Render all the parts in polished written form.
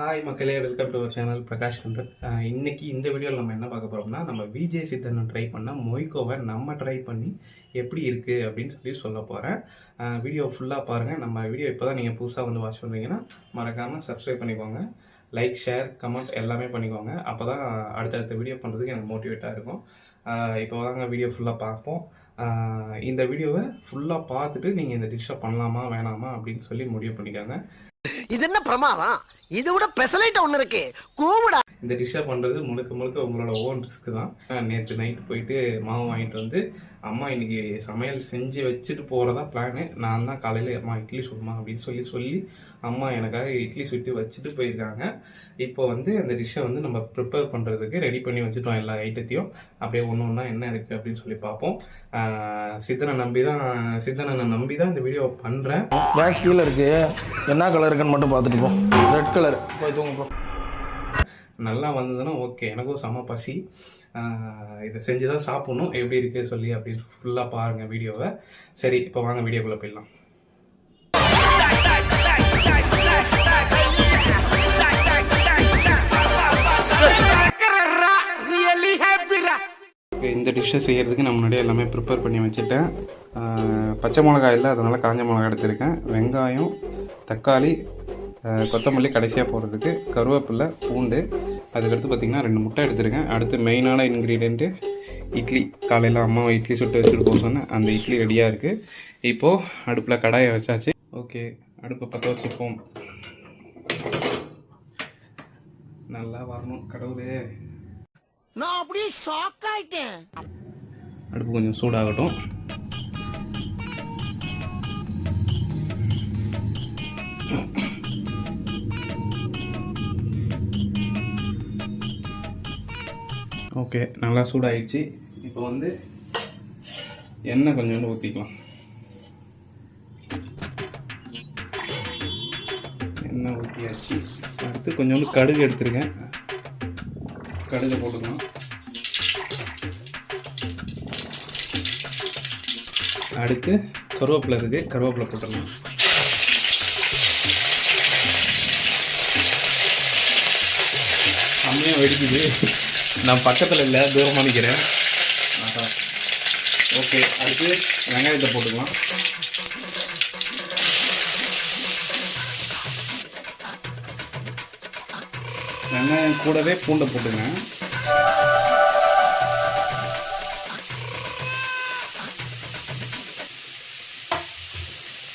Hi மக்களே, welcome to our channel Prakash content. இன்னைக்கு இந்த வீடியோவில் நம்ம என்ன பார்க்க போகிறோம்னா, நம்ம விஜய் சித்தன் ட்ரை பண்ண மொய்கோவை நம்ம ட்ரை பண்ணி எப்படி இருக்குது அப்படின்னு சொல்ல போகிறேன். வீடியோ ஃபுல்லாக பாருங்கள். நம்ம வீடியோ இப்போ தான் நீங்கள் புதுசாக வந்து வாட்ச் பண்ணுறீங்கன்னா மறக்காமல் சப்ஸ்கிரைப் பண்ணிக்கோங்க. லைக், ஷேர், கமெண்ட் எல்லாமே பண்ணிக்கோங்க. அப்போ தான் அடுத்தடுத்த வீடியோ பண்ணுறதுக்கு எனக்கு மோட்டிவேட்டாக இருக்கும். இப்போ தாங்க வீடியோ ஃபுல்லாக பார்ப்போம். இந்த வீடியோவை ஃபுல்லாக பார்த்துட்டு நீங்கள் இந்த டிஷ்ஷை பண்ணலாமா வேணாமா அப்படின்னு சொல்லி முடிவு பண்ணிக்கோங்க. இது என்ன பிரமாதம்? இது விட பெசலைட் ஒண்ணு இருக்கு, கூமுடா. இந்த டிஷ்ஷை பண்ணுறது முழுக்க முழுக்க உங்களோட ஓன் ரிஸ்க் தான். நேற்று நைட்டு போயிட்டு மாவு வாங்கிட்டு வந்து அம்மா இன்னைக்கு சமையல் செஞ்சு வச்சுட்டு போகிறதா பிளானு. நான் தான் காலையில் அம்மா இட்லி சுடுமா அப்படின்னு சொல்லி அம்மா எனக்காக இட்லி சுட்டு வச்சுட்டு போயிருக்காங்க. இப்போ வந்து அந்த டிஷ்ஷை வந்து நம்ம ப்ரிப்பேர் பண்ணுறதுக்கு ரெடி பண்ணி வச்சுட்டோம் எல்லா ஐட்டத்தையும். அப்படியே ஒன்று ஒன்றா என்ன இருக்குது அப்படின்னு சொல்லி பார்ப்போம். சித்தனை நம்பி தான் இந்த வீடியோவை பண்ணுறேன். கேஸ் கீழே இருக்குது, என்ன கலர் இருக்குன்னு மட்டும் பார்த்துட்டு போ. ரெட் கலர் போய் தூங்க. நல்லா வந்ததுன்னா ஓகே. எனக்கும் செம பசி. இதை செஞ்சு தான் சாப்பிட்ணும். எப்படி இருக்குது சொல்லி அப்படின்னு ஃபுல்லாக பாருங்கள் வீடியோவை. சரி, இப்போ வாங்க வீடியோக்குள்ளே போயிடலாம். இந்த டிஷ்ஷை செய்கிறதுக்கு நான் முன்னாடியே எல்லாமே ப்ரிப்பேர் பண்ணி வச்சுட்டேன். பச்சை மிளகாய் இல்லை, அதனால் காஞ்ச மிளகாய் எடுத்துருக்கேன். வெங்காயம், தக்காளி, கொத்தமல்லி கடைசியாக போடுறதுக்கு, கருவேப்பிலை, பூண்டு, அதுக்கடுத்து பார்த்திங்கன்னா 2 முட்டை எடுத்துருக்கேன். அடுத்து மெயினான இன்க்ரீடியண்ட்டு இட்லி. காலையில் அம்மா இட்லி சுட்டு வச்சுட்டு போக சொன்னேன். அந்த இட்லி ரெடியாக இருக்குது. இப்போது அடுப்பில் கடாயை வச்சாச்சு. ஓகே, அடுப்பை பற்ற வச்சுப்போம். நல்லா வரணும் கடவுளே. நான் அப்படியே ஷாக் ஆயிட்டேன். அடுப்பு கொஞ்சம் சூடாகட்டும். ஓகே, நல்லா சூடாகிடுச்சு. இப்போ வந்து எண்ணெய் கொஞ்சோண்டு ஊற்றிக்கலாம். எண்ணெய் ஊற்றியாச்சு. அடுத்து கொஞ்சோண்டு கடுகு எடுத்துருக்கேன். கடுகு போட்டுக்கலாம். அடுத்து கருவேப்பிலை இருக்குது, கருவேப்பிலை போட்டுடலாம். செம்மையாக வெடிக்குது. நான் பக்கத்தில் இல்லை, தூரமாக நிற்கிறேன். ஓகே, அடுத்து வெங்காயத்தை போட்டுக்கலாம். வெங்காயம் கூடவே பூண்டை போட்டுங்க.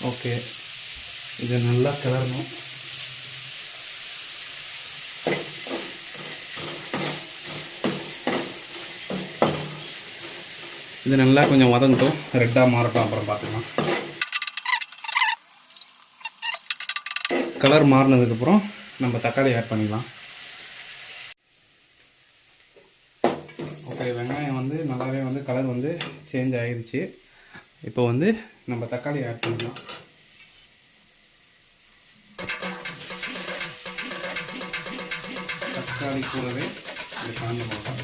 ஓகே, இதை நல்லா கிளறணும். இது நல்லா கொஞ்சம் வதங்கட்டும், ரெட்டாக மாறட்டும், அப்புறம் பார்த்துக்கலாம். கலர் மாறினதுக்கப்புறம் நம்ம தக்காளி ஆட் பண்ணிக்கலாம். ஓகே, வெங்காயம் வந்து நல்லாவே வந்து கலர் வந்து சேஞ்ச் ஆகிருச்சு. இப்போ வந்து நம்ம தக்காளி ஆட் பண்ணிக்கலாம். தக்காளி கூடவே இது காஞ்ச மிளகாய்,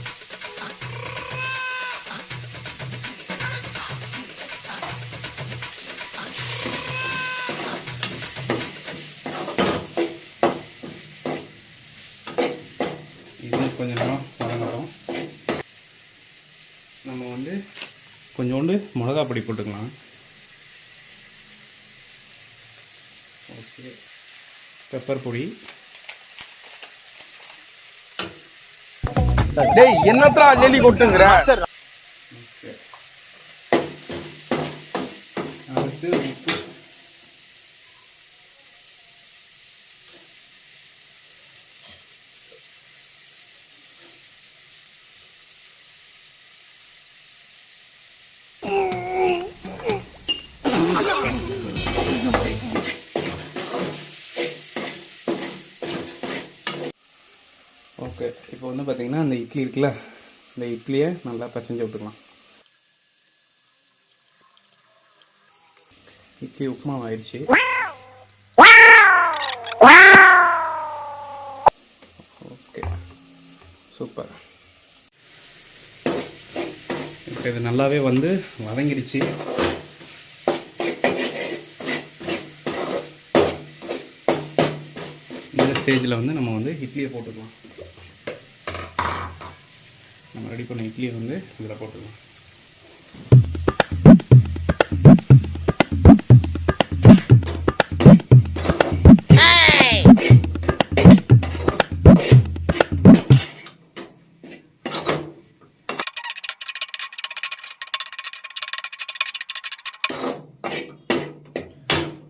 கொஞ்சம் நேரம் வதங்கட்டும். நம்ம வந்து கொஞ்சோண்டு மிளகா பொடி போட்டுக்கலாம். ஓகே, பெப்பர் பொடி. டேய், என்னத்தா நெல்லி கொட்டுங்கற? ஓகே, அடுத்து உப்பு. ஓகே, இப்போ வந்து பார்த்திங்கன்னா அந்த இட்லி இருக்குல்ல, இந்த இட்லியை நல்லா பசைஞ்சு விட்டுக்கலாம். இட்லி உப்புமாவு ஆயிடுச்சு. Okay, super. இப்போ இது நல்லாவே வந்து வதங்கிடுச்சு. ஸ்டேஜில் வந்து நம்ம வந்து இட்லியை போட்டுக்கலாம். நம்ம ரெடி பண்ண இட்லியை வந்து இதில் போட்டுக்கலாம்.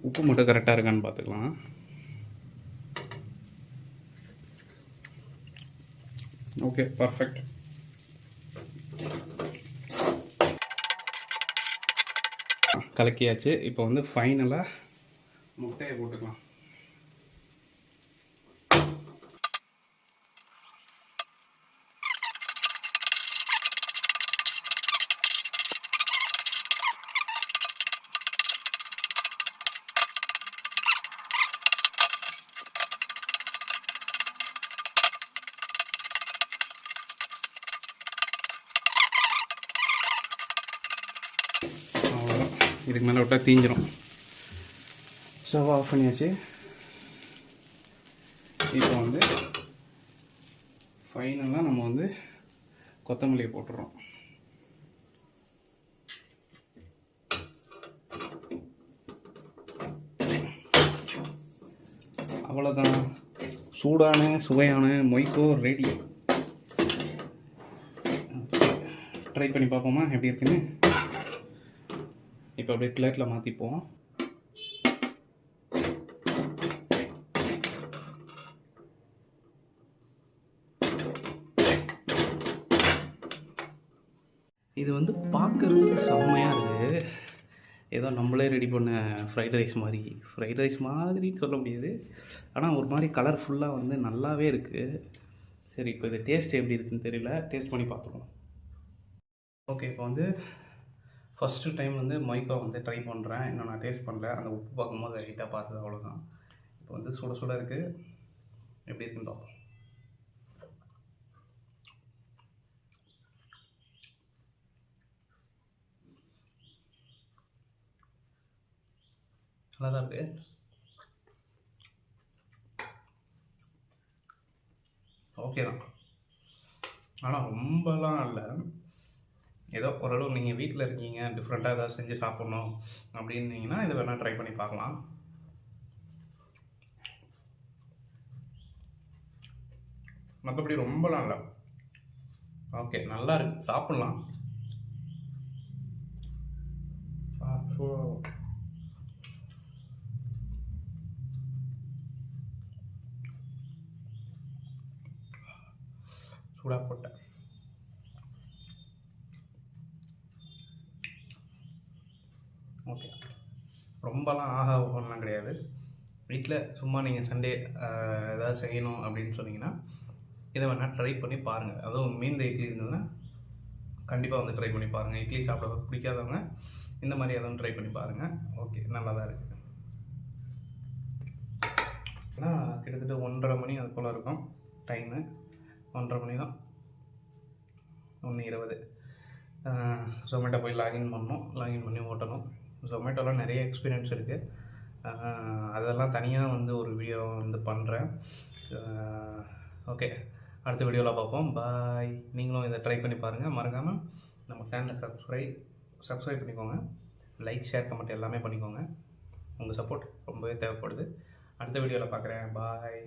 உப்பு மட்டும் கரெக்டாக இருக்கான்னு பார்த்துக்கலாம். Okay, perfect. கலக்கியாச்சு. இப்போ வந்து ஃபைனலாக முட்டையை போட்டுக்கலாம். இதுக்கு மேலே விட்டால் தீஞ்சிரும். ஸ்டவ் ஆஃப் பண்ணியாச்சு. இப்போ வந்து ஃபைனலாக நம்ம வந்து கொத்தமல்லியை போட்டுறோம். அவ்வளோதான், சூடான சுவையான மொய்கோ ரெடி. ட்ரை பண்ணி பார்ப்போமா எப்படி இருக்குன்னு. இப்போ அப்படியே பிளேட்டில் மாற்றிப்போம். இது வந்து பார்க்குறது செம்மையாக இருக்குது. ஏதோ நம்மளே ரெடி பண்ண ஃப்ரைட் ரைஸ் மாதிரி சொல்ல முடியாது. ஆனால் ஒரு மாதிரி கலர்ஃபுல்லாக வந்து நல்லாவே இருக்குது. சரி, இப்போ இது டேஸ்ட் எப்படி இருக்குன்னு தெரியல, டேஸ்ட் பண்ணி பார்த்துருவோம். ஓகே, இப்போ வந்து ஃபஸ்ட்டு டைம் வந்து மொய்கோ வந்து ட்ரை பண்ணுறேன். இன்னும் நான் டேஸ்ட் பண்ணல. அந்த உப்பு பார்க்கும்போது லைட்டாக பார்த்தது, அவ்வளோதான். இப்போ வந்து சுட சுட இருக்குது. எப்படி இருக்குன்னு பார்ப்போம். நல்லா தான் இருக்குது. ஓகே தான், ஆனால் ரொம்பலாம் இல்லை. ஏதோ ஓரளவு நீங்கள் வீட்டில் இருக்கீங்க, டிஃப்ரெண்ட்டாக ஏதாவது செஞ்சு சாப்பிட்ணும் அப்படின்னீங்கன்னா இதை வேணால் ட்ரை பண்ணி பார்க்கலாம். மற்றபடி ரொம்பலாம் இல்லை. ஓகே, நல்லா இருக்கு, சாப்பிட்லாம். சூடாக போட்டேன். ஓகே, ரொம்பலாம் ஆஹா ஓஹோலாம் கிடையாது. வீட்டில் சும்மா நீங்கள் சண்டே ஏதாவது செய்யணும் அப்படின்னு சொன்னீங்கன்னா இதை வேணால் ட்ரை பண்ணி பாருங்கள். அதுவும் மீந்த இட்லி இருந்ததுன்னா கண்டிப்பாக வந்து ட்ரை பண்ணி பாருங்கள். இட்லி சாப்பிட பிடிக்காதவங்க இந்த மாதிரி எதுவும் ட்ரை பண்ணி பாருங்கள். ஓகே, நல்லா தான் இருக்குது. ஏன்னா கிட்டத்தட்ட 1:30 மணி அது போல் இருக்கும் டைமு. 1:30 மணி தான், 1:20. ஜொமேட்டோ போய் லாகின் பண்ணி ஓட்டணும். ஜொமேட்டோவில் நிறைய எக்ஸ்பீரியன்ஸ் இருக்குது. அதெல்லாம் தனியாக வந்து ஒரு வீடியோ வந்து பண்ணுறேன். ஓகே, அடுத்த வீடியோவில் பார்ப்போம். பாய். நீங்களும் இதை ட்ரை பண்ணி பாருங்கள். மறக்காமல் நம்ம சேனலை சப்ஸ்கிரைப் பண்ணிக்கோங்க. லைக், ஷேர், கமெண்ட் எல்லாமே பண்ணிக்கோங்க. உங்கள் சப்போர்ட் ரொம்பவே தேவைப்படுது. அடுத்த வீடியோவில் பார்க்குறேன். பாய்.